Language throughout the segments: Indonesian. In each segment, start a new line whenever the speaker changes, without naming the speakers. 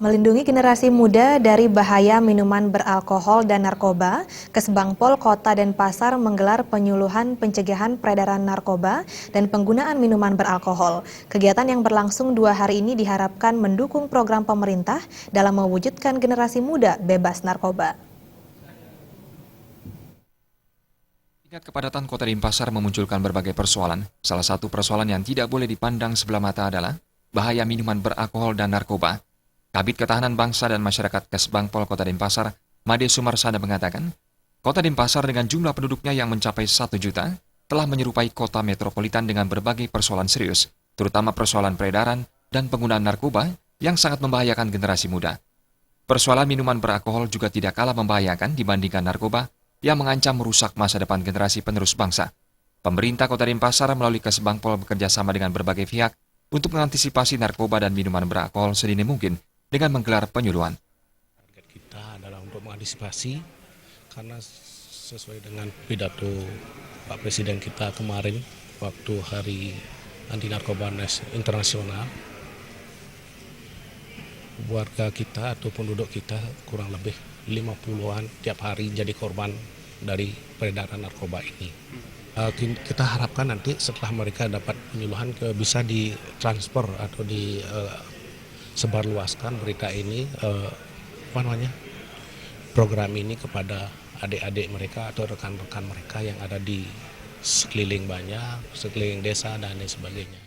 Melindungi generasi muda dari bahaya minuman beralkohol dan narkoba, Kesbangpol Kota Denpasar menggelar penyuluhan pencegahan peredaran narkoba dan penggunaan minuman beralkohol. Kegiatan yang berlangsung 2 hari ini diharapkan mendukung program pemerintah dalam mewujudkan generasi muda bebas narkoba.
Tingkat kepadatan Kota Denpasar memunculkan berbagai persoalan. Salah satu persoalan yang tidak boleh dipandang sebelah mata adalah bahaya minuman beralkohol dan narkoba. Kabid Ketahanan Bangsa dan Masyarakat Kesbangpol Kota Denpasar, Made Sumarsada mengatakan, Kota Denpasar dengan jumlah penduduknya yang mencapai 1 juta telah menyerupai kota metropolitan dengan berbagai persoalan serius, terutama persoalan peredaran dan penggunaan narkoba yang sangat membahayakan generasi muda. Persoalan minuman beralkohol juga tidak kalah membahayakan dibandingkan narkoba yang mengancam merusak masa depan generasi penerus bangsa. Pemerintah Kota Denpasar melalui Kesbangpol bekerja sama dengan berbagai pihak untuk mengantisipasi narkoba dan minuman beralkohol sedini mungkin dengan menggelar penyuluhan.
Target kita adalah untuk mengantisipasi karena sesuai dengan pidato Pak Presiden kita kemarin waktu Hari Anti Narkoba Internasional, warga kita atau penduduk kita kurang lebih 50-an tiap hari jadi korban dari peredaran narkoba ini. Kita harapkan nanti setelah mereka dapat penyuluhan bisa ditransfer atau sebarluaskan berita ini, program ini kepada adik-adik mereka atau rekan-rekan mereka yang ada di sekeliling desa dan lain sebagainya.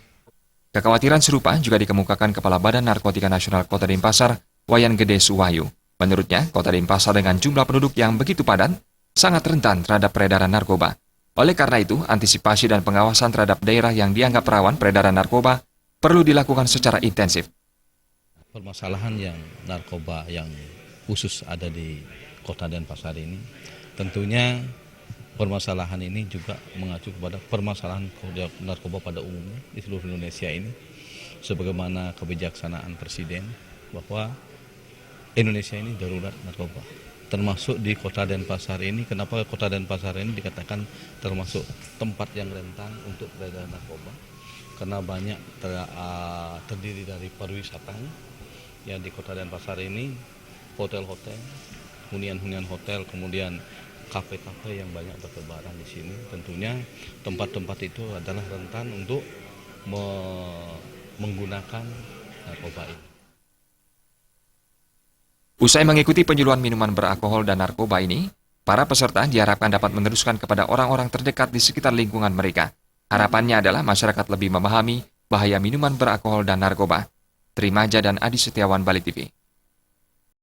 Kekhawatiran serupa juga dikemukakan Kepala Badan Narkotika Nasional Kota Denpasar, Wayan Gede Suwahyu. Menurutnya, Kota Denpasar dengan jumlah penduduk yang begitu padat sangat rentan terhadap peredaran narkoba. Oleh karena itu, antisipasi dan pengawasan terhadap daerah yang dianggap rawan peredaran narkoba perlu dilakukan secara intensif.
Permasalahan yang narkoba yang khusus ada di Kota Denpasar ini, tentunya permasalahan ini juga mengacu kepada permasalahan narkoba pada umumnya di seluruh Indonesia ini, sebagaimana kebijaksanaan Presiden bahwa Indonesia ini darurat narkoba. Termasuk di Kota Denpasar ini, kenapa Kota Denpasar ini dikatakan termasuk tempat yang rentan untuk peredaran narkoba? Karena banyak terdiri dari pariwisata. Ya, di Kota Denpasar ini hotel-hotel, hunian-hunian hotel, kemudian kafe-kafe yang banyak bertebaran di sini. Tentunya tempat-tempat itu adalah rentan untuk menggunakan narkoba ini.
Usai mengikuti penyuluhan minuman beralkohol dan narkoba ini, para peserta diharapkan dapat meneruskan kepada orang-orang terdekat di sekitar lingkungan mereka. Harapannya adalah masyarakat lebih memahami bahaya minuman beralkohol dan narkoba. Trimaja dan Adi Setiawan, Bali TV.